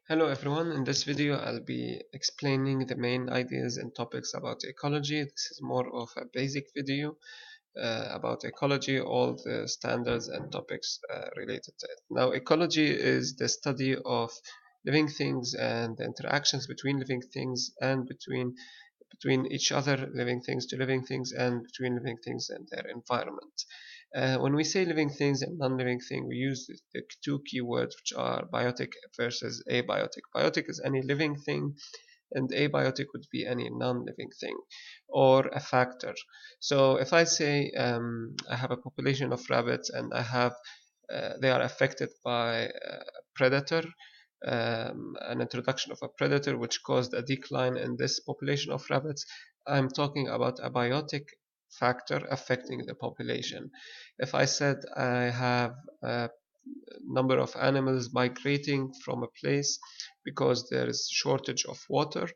Hello everyone, in this video I'll be explaining the main ideas and topics about ecology. This is more of a basic video about ecology, all the standards and topics related to it. Now, ecology is the study of living things and the interactions between living things and between each other, living things to living things, and between living things and their environment. When we say living things and non-living thing, we use the two keywords which are biotic versus abiotic. Biotic is any living thing, and abiotic would be any non-living thing or a factor. So if I say I have a population of rabbits and they are affected by a predator, an introduction of a predator which caused a decline in this population of rabbits, I'm talking about a biotic factor affecting the population. If I said I have a number of animals migrating from a place because there is shortage of water,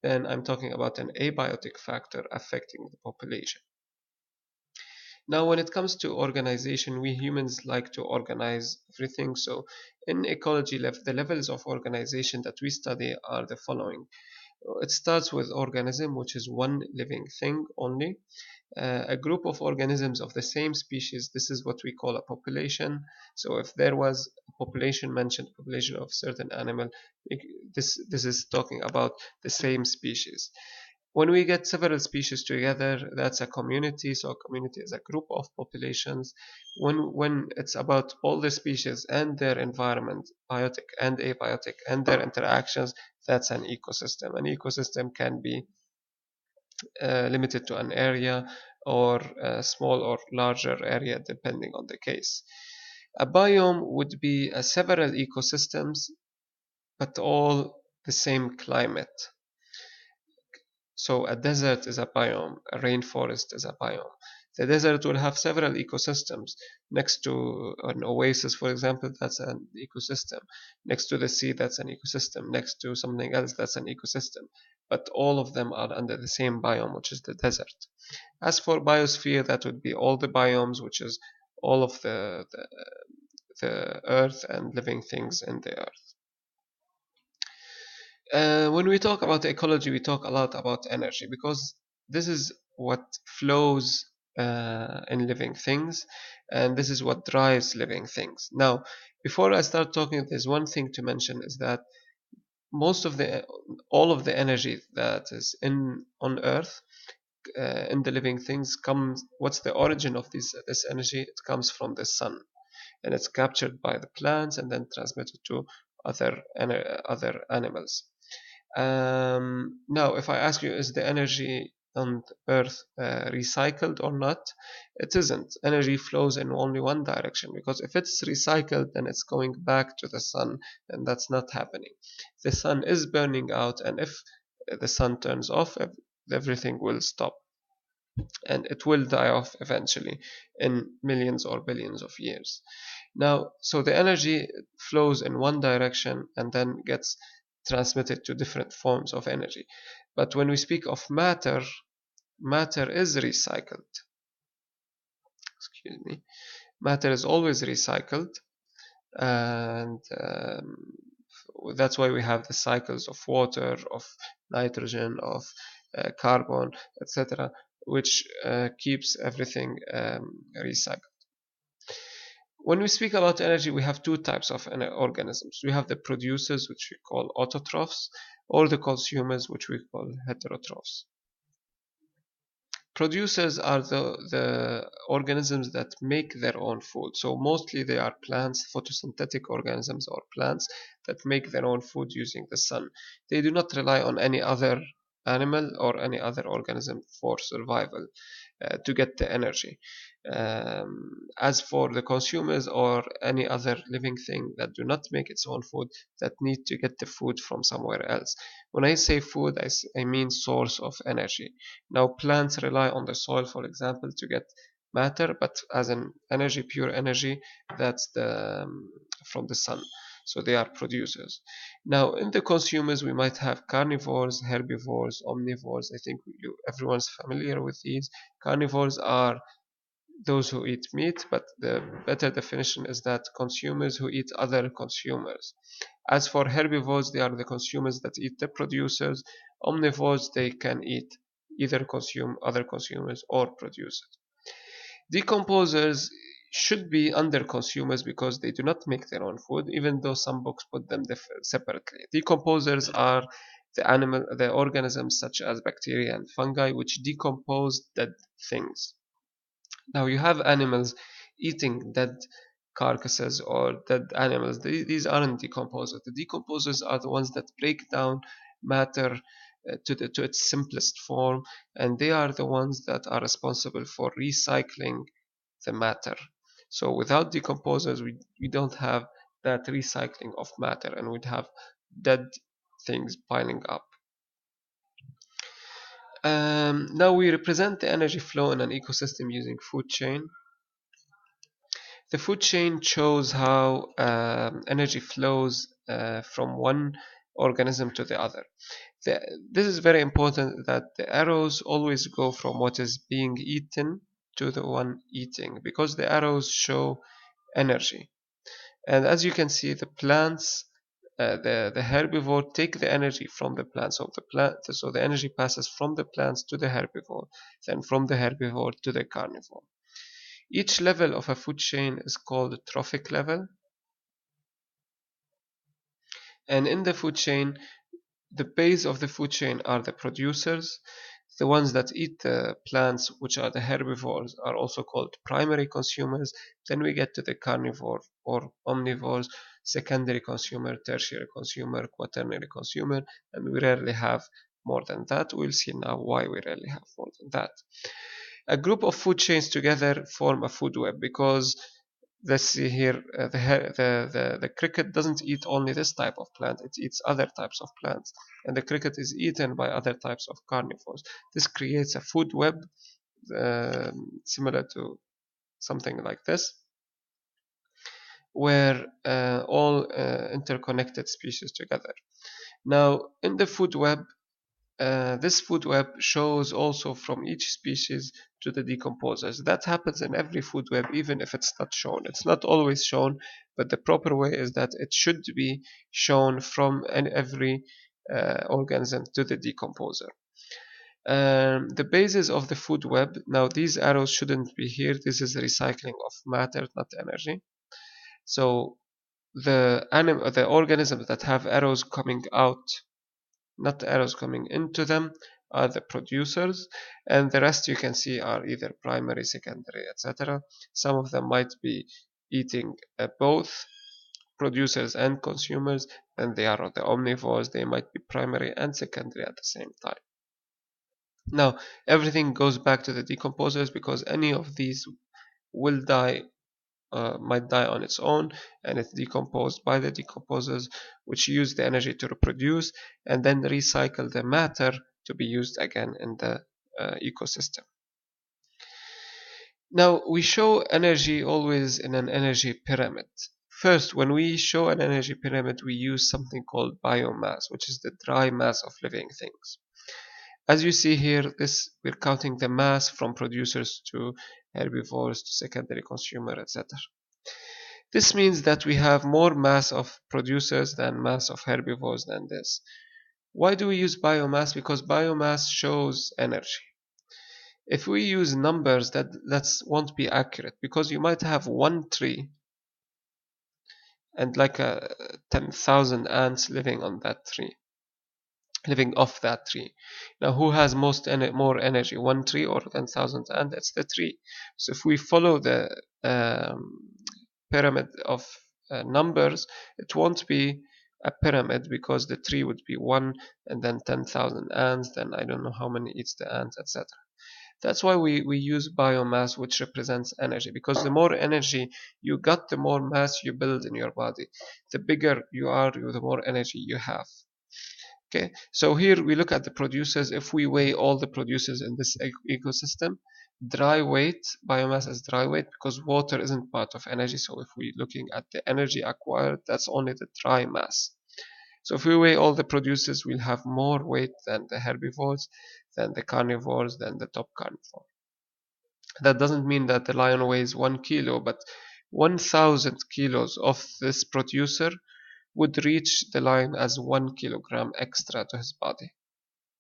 then I'm talking about an abiotic factor affecting the population. Now, when it comes to organization, we humans like to organize everything. So in ecology, the levels of organization that we study are the following. It starts with organism, which is one living thing only. A group of organisms of the same species, this is what we call a population. So if there was a population mentioned, population of certain animal, this is talking about the same species. When we get several species together, that's a community. So a community is a group of populations. When it's about all the species and their environment, biotic and abiotic, and their interactions, that's an ecosystem. An ecosystem can be limited to an area or a small or larger area depending on the case. A biome would be several ecosystems but all the same climate. So a desert is a biome, a rainforest is a biome. The desert will have several ecosystems. Next to an oasis, for example, that's an ecosystem. Next to the sea, that's an ecosystem. Next to something else, that's an ecosystem. But all of them are under the same biome, which is the desert. As for biosphere, that would be all the biomes, which is all of the earth and living things in the earth. When we talk about ecology, we talk a lot about energy because this is what flows in living things, and this is what drives living things. Now, before I start talking, there's one thing to mention is that all of the energy that is on Earth in the living things comes. What's the origin of this energy? It comes from the sun, and it's captured by the plants and then transmitted to other animals. Now, if I ask you, is the energy on Earth recycled or not? It isn't. Energy flows in only one direction because if it's recycled, then it's going back to the sun, and that's not happening. The sun is burning out, and if the sun turns off, everything will stop, and it will die off eventually in millions or billions of years. Now, so the energy flows in one direction and then gets transmitted to different forms of energy. But when we speak of matter, matter is recycled. Excuse me. Matter is always recycled, and that's why we have the cycles of water, of nitrogen, of carbon, etc., which keeps everything recycled. When we speak about energy, we have two types of organisms. We have the producers, which we call autotrophs, or the consumers, which we call heterotrophs. Producers are the organisms that make their own food. So mostly they are plants, photosynthetic organisms or plants that make their own food using the sun. They do not rely on any other animal or any other organism for survival to get the energy. As for the consumers or any other living thing that do not make its own food, that need to get the food from somewhere else. When I say food, I mean source of energy. Now, plants rely on the soil, for example, to get matter, but as an energy, pure energy, that's from the sun. So they are producers. Now, in the consumers, we might have carnivores, herbivores, omnivores. I think everyone's familiar with these. Carnivores are those who eat meat, but the better definition is that consumers who eat other consumers. As for herbivores, they are the consumers that eat the producers. Omnivores, they can eat either consume other consumers or producers. Decomposers should be under consumers because they do not make their own food, even though some books put them separately. Decomposers are the organisms such as bacteria and fungi which decompose dead things. Now you have animals eating dead carcasses or dead animals. These aren't decomposers. The decomposers are the ones that break down matter to its simplest form, and they are the ones that are responsible for recycling the matter. So without decomposers, we don't have that recycling of matter, and we'd have dead things piling up. Now we represent the energy flow in an ecosystem using food chain. The food chain shows how energy flows from one organism to the other. This is very important that the arrows always go from what is being eaten to the one eating, because the arrows show energy. And as you can see, the plants, the herbivore take the energy from the plant. So the energy passes from the plants to the herbivore, then from the herbivore to the carnivore. Each level of a food chain is called a trophic level. And in the food chain, the base of the food chain are the producers. The ones that eat the plants, which are the herbivores, are also called primary consumers. Then we get to the carnivore or omnivores, secondary consumer, tertiary consumer, quaternary consumer, and we rarely have more than that. We'll see now why we rarely have more than that. A group of food chains together form a food web because let's see here, the cricket doesn't eat only this type of plant, it eats other types of plants, and the cricket is eaten by other types of carnivores. This creates a food web similar to something like this, where all interconnected species together. Now, in the food web, this food web shows also from each species to the decomposers. That happens in every food web, even if it's not shown. It's not always shown, but the proper way is that it should be shown from every organism to the decomposer. The basis of the food web, now these arrows shouldn't be here. This is recycling of matter, not energy. So the organisms that have arrows coming out, not arrows coming into them, are the producers, and the rest you can see are either primary, secondary, etc. Some of them might be eating both producers and consumers, and they are the omnivores. They might be primary and secondary at the same time. Now everything goes back to the decomposers because any of these will die, might die on its own, and it's decomposed by the decomposers, which use the energy to reproduce and then recycle the matter to be used again in the ecosystem. Now we show energy always in an energy pyramid. First, when we show an energy pyramid, we use something called biomass, which is the dry mass of living things. As you see here, we're counting the mass from producers to herbivores to secondary consumer, etc. This means that we have more mass of producers than mass of herbivores than this. Why do we use biomass? Because biomass shows energy. If we use numbers, that won't be accurate, because you might have one tree and like 10,000 ants living on that tree, living off that tree. Now, who has more energy, one tree or 10,000 ants? It's the tree. So if we follow the pyramid of numbers, it won't be a pyramid because the tree would be one, and then 10,000 ants, then I don't know how many eats the ants, etc. That's why we use biomass, which represents energy, because the more energy you got, the more mass you build in your body. The bigger you are, the more energy you have. Okay, so here we look at the producers. If we weigh all the producers in this ecosystem, dry weight, biomass is dry weight because water isn't part of energy. So if we're looking at the energy acquired, that's only the dry mass. So if we weigh all the producers, we'll have more weight than the herbivores, than the carnivores, than the top carnivore. That doesn't mean that the lion weighs 1 kilo, but 1,000 kilos of this producer would reach the line as 1 kilogram extra to his body.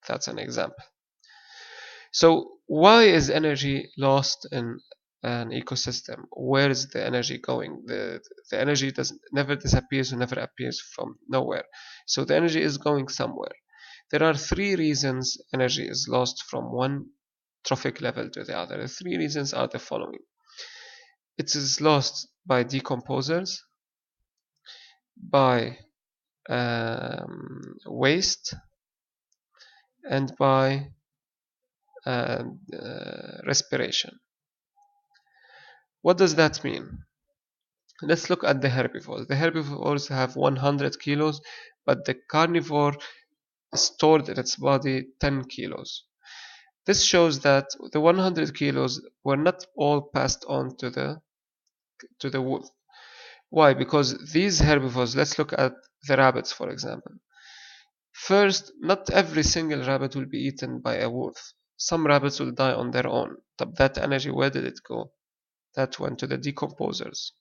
That's an example. So why is energy lost in an ecosystem? Where is the energy going? The energy never disappears or never appears from nowhere. So the energy is going somewhere. There are three reasons energy is lost from one trophic level to the other. The three reasons are the following. It is lost by decomposers, by waste, and by respiration. What does that mean? Let's look at the herbivores. The herbivores have 100 kilos, but the carnivore stored in its body 10 kilos. This shows that the 100 kilos were not all passed on to the wolf. Why? Because these herbivores, let's look at the rabbits for example. First, not every single rabbit will be eaten by a wolf. Some rabbits will die on their own. But that energy, where did it go? That went to the decomposers.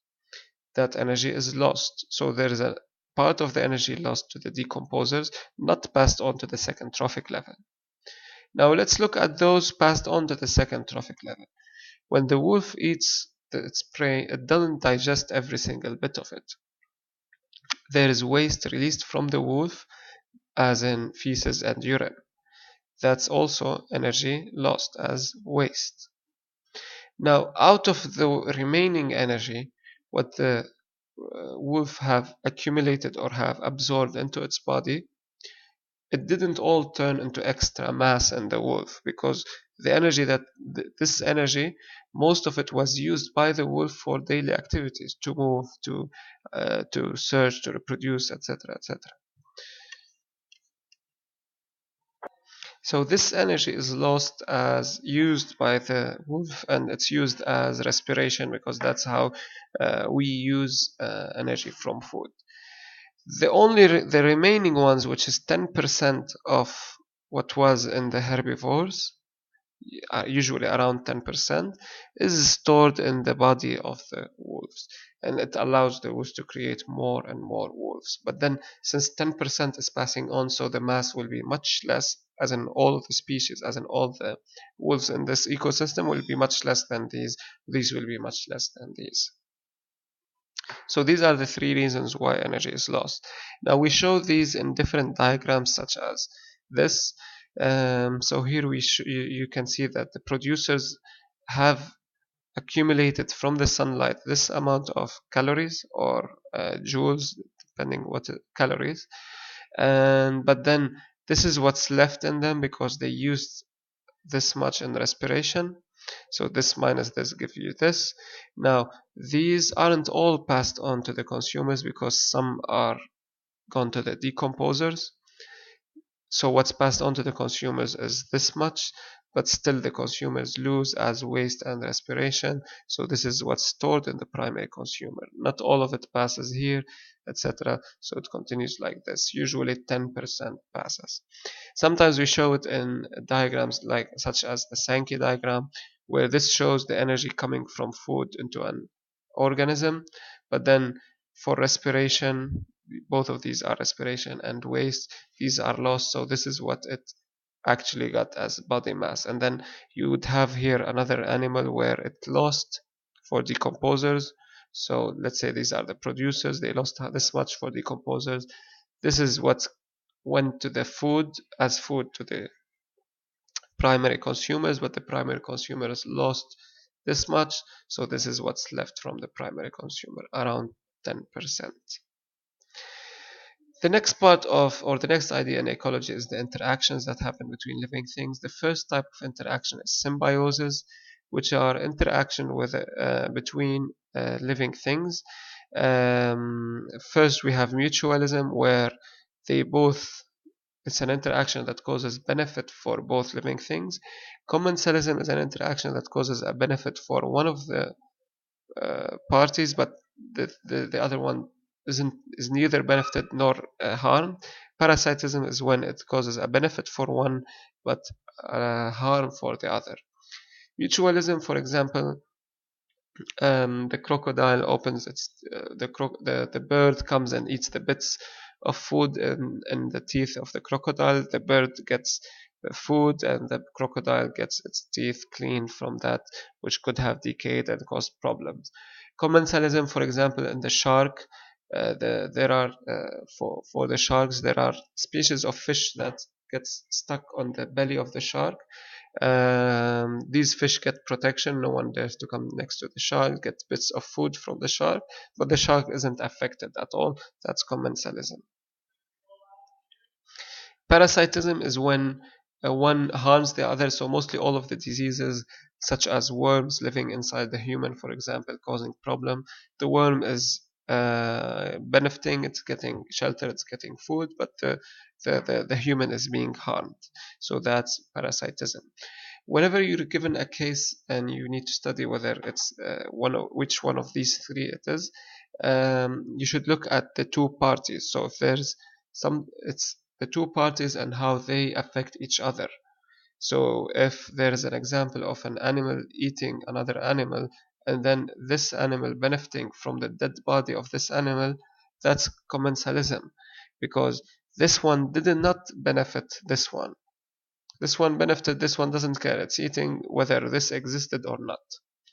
That energy is lost. So there is a part of the energy lost to the decomposers, not passed on to the second trophic level. Now let's look at those passed on to the second trophic level. When the wolf eats its prey, it doesn't digest every single bit of it. There is waste released from the wolf, as in feces and urine. That's also energy lost as waste. Now, out of the remaining energy, what the wolf have accumulated or have absorbed into its body, it didn't all turn into extra mass in the wolf, because the energy this energy, most of it was used by the wolf for daily activities, to move, to search, to reproduce, etc., etc. So this energy is lost as used by the wolf, and it's used as respiration, because that's how we use energy from food. The remaining ones, which is 10% of what was in the herbivores, usually around 10%, is stored in the body of the wolves, and it allows the wolves to create more and more wolves. But then, since 10% is passing on, so the mass will be much less, as in all the species, as in all the wolves in this ecosystem will be much less than these will be much less than these. So these are the three reasons why energy is lost. Now we show these in different diagrams such as this. So here you can see that the producers have accumulated from the sunlight this amount of calories or joules, depending what calories, but then this is what's left in them because they used this much in respiration. So this minus this gives you this. Now these aren't all passed on to the consumers because some are gone to the decomposers. So what's passed on to the consumers is this much, but still the consumers lose as waste and respiration. So this is what's stored in the primary consumer. Not all of it passes here, etc. So it continues like this. Usually 10% passes. Sometimes we show it in diagrams such as the Sankey diagram, where this shows the energy coming from food into an organism, but then for respiration, both of these are respiration and waste, these are lost. So this is what it actually got as body mass. And then you would have here another animal where it lost for decomposers. So let's say these are the producers, they lost this much for decomposers. This is what went to the food as food to the primary consumers, but the primary consumers lost this much. So this is what's left from the primary consumer, around 10%. The next part of, or the next idea in ecology, is the interactions that happen between living things. The first type of interaction is symbiosis, which are interaction between living things. First we have mutualism, where it's an interaction that causes benefit for both living things. Commensalism is an interaction that causes a benefit for one of the parties, but the other one is neither benefited nor harmed. Parasitism is when it causes a benefit for one but harm for the other. Mutualism, for example, The crocodile opens its the bird comes and eats the bits of food in the teeth of the crocodile. The bird gets the food and the crocodile gets its teeth cleaned from that, which could have decayed and caused problems. Commensalism, for example, in the shark, there are for the sharks there are species of fish that gets stuck on the belly of the shark. These fish get protection. No one dares to come next to the shark, get bits of food from the shark, but the shark isn't affected at all. That's commensalism. Parasitism is when one harms the other, so mostly all of the diseases, such as worms living inside the human, for example, causing problem. The worm is benefiting, it's getting shelter, it's getting food, but the human is being harmed. So that's parasitism. Whenever you're given a case and you need to study whether it's which one of these three it is, you should look at the two parties. So if there's it's the two parties and how they affect each other. So if there is an example of an animal eating another animal and then this animal benefiting from the dead body of this animal, that's commensalism, because this one did not benefit this one. This one benefited, this one doesn't care. It's eating whether this existed or not.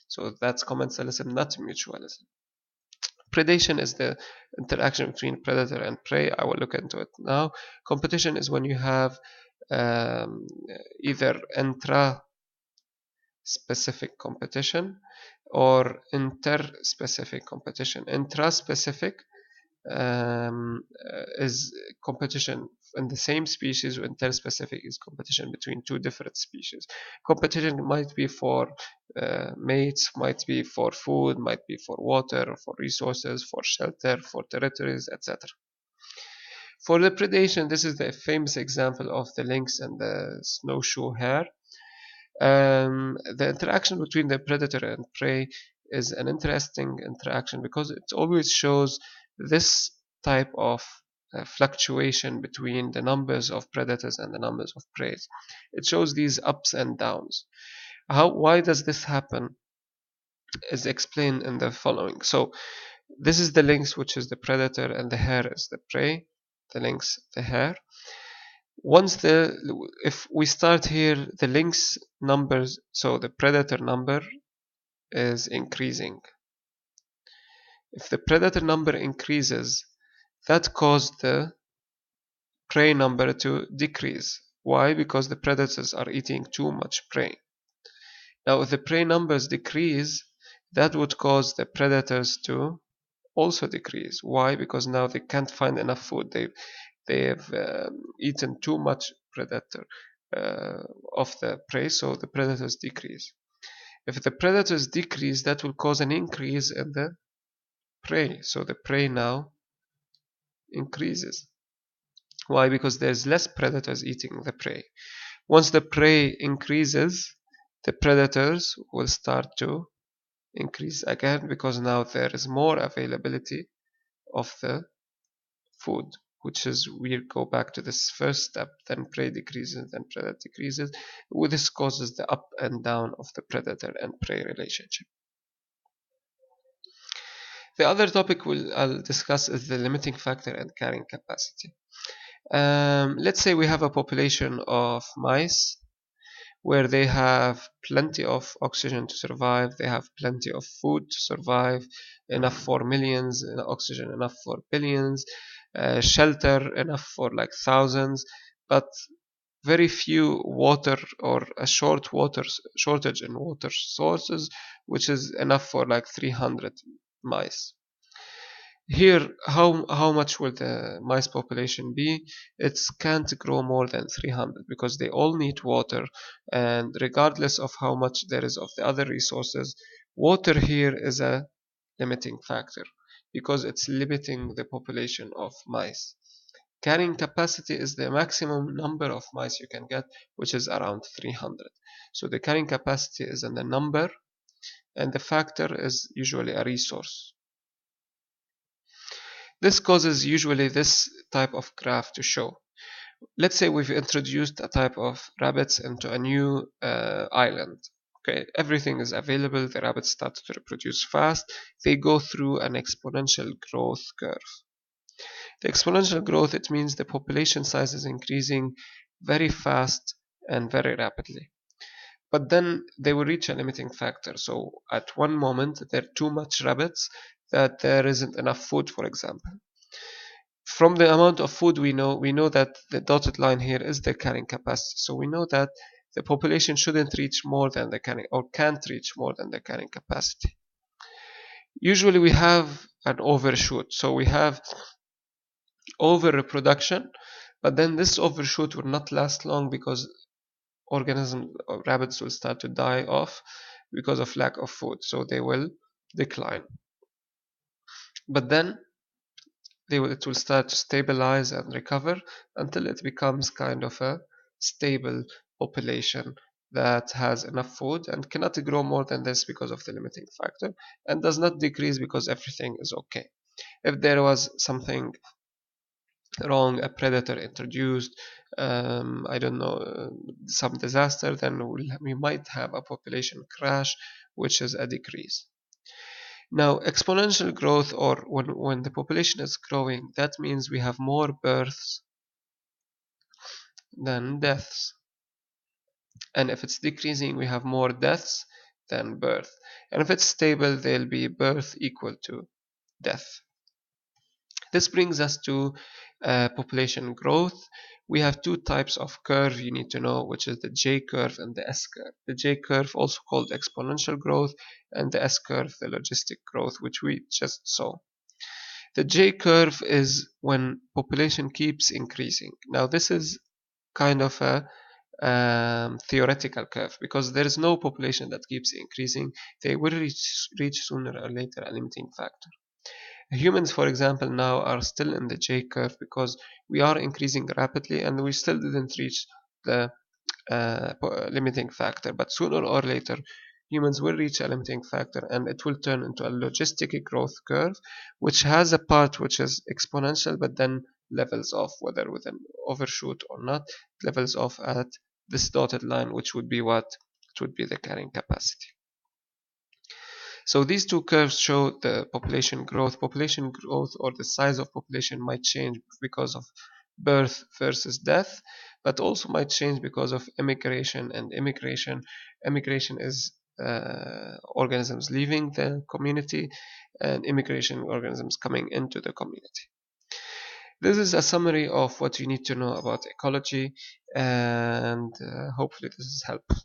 So that's commensalism, not mutualism. Predation is the interaction between predator and prey. I will look into it now. Competition is when you have either intra-specific competition or inter-specific competition. Intra-specific is competition in the same species. Inter-specific is competition between two different species. Competition might be for mates, might be for food, might be for water, for resources, for shelter, for territories, etc. For the predation, this is the famous example of the lynx and the snowshoe hare. The interaction between the predator and prey is an interesting interaction because it always shows this type of fluctuation between the numbers of predators and the numbers of prey. It shows these ups and downs. Why does this happen is explained in the following. So this is the lynx, which is the predator, and the hare is the prey. The lynx, the hare. If we start here, the lynx numbers, so the predator number is increasing. If the predator number increases, that caused the prey number to decrease. Why? Because the predators are eating too much prey. Now, if the prey numbers decrease, that would cause the predators to also decrease. Why? Because now they can't find enough food. They've eaten too much predator of the prey, so the predators decrease. If the predators decrease, that will cause an increase in the prey, so the prey now increases. Why? Because there's less predators eating the prey. Once the prey increases, the predators will start to increase again, because now there is more availability of the food, which is, we go back to this first step, then prey decreases, then predator decreases. This causes the up and down of the predator and prey relationship. The other topic I'll discuss is the limiting factor and carrying capacity. Let's say we have a population of mice where they have plenty of oxygen to survive, they have plenty of food to survive, enough for millions, oxygen enough for billions, shelter enough for like thousands, but very few water, or a shortage in water sources, which is enough for like 300 mice. Here, how much will the mice population be? It can't grow more than 300 because they all need water, and regardless of how much there is of the other resources, water here is a limiting factor because it's limiting the population of mice. Carrying capacity is the maximum number of mice you can get, which is around 300. So the carrying capacity is in the number, and the factor is usually a resource. This causes usually this type of graph to show. Let's say we've introduced a type of rabbits into a new island. Okay, everything is available. The rabbits start to reproduce fast. They go through an exponential growth curve. The exponential growth, it means the population size is increasing very fast and very rapidly. But then they will reach a limiting factor. So at one moment, there are too much rabbits that there isn't enough food, for example. From the amount of food we know that the dotted line here is the carrying capacity. So we know that the population shouldn't reach more than the carrying, or can't reach more than the carrying capacity. Usually we have an overshoot. So we have overreproduction, but then this overshoot will not last long because organisms or rabbits will start to die off because of lack of food, so they will decline. But then it will start to stabilize and recover until it becomes kind of a stable population that has enough food and cannot grow more than this because of the limiting factor, and does not decrease because everything is okay. If there was something wrong, a predator introduced, I don't know, some disaster, then we might have a population crash, which is a decrease. Now, exponential growth, or when the population is growing, that means we have more births than deaths. And if it's decreasing, we have more deaths than birth. And if it's stable, there'll be birth equal to death. This brings us to population growth. We have two types of curve you need to know, which is the J curve and the S curve. The J curve, also called exponential growth, and the S curve, the logistic growth, which we just saw. The J curve is when population keeps increasing. Now this is kind of a theoretical curve, because there is no population that keeps increasing. They will reach sooner or later a limiting factor. Humans, for example, now are still in the J curve because we are increasing rapidly and we still didn't reach the limiting factor. But sooner or later, humans will reach a limiting factor and it will turn into a logistic growth curve, which has a part which is exponential but then levels off, whether with an overshoot or not, levels off at this dotted line, which would be what? It would be the carrying capacity. So these two curves show the population growth. Population growth, or the size of population, might change because of birth versus death, but also might change because of immigration and immigration. Immigration is organisms leaving the community, and immigration, organisms coming into the community. This is a summary of what you need to know about ecology, and hopefully this is helpful.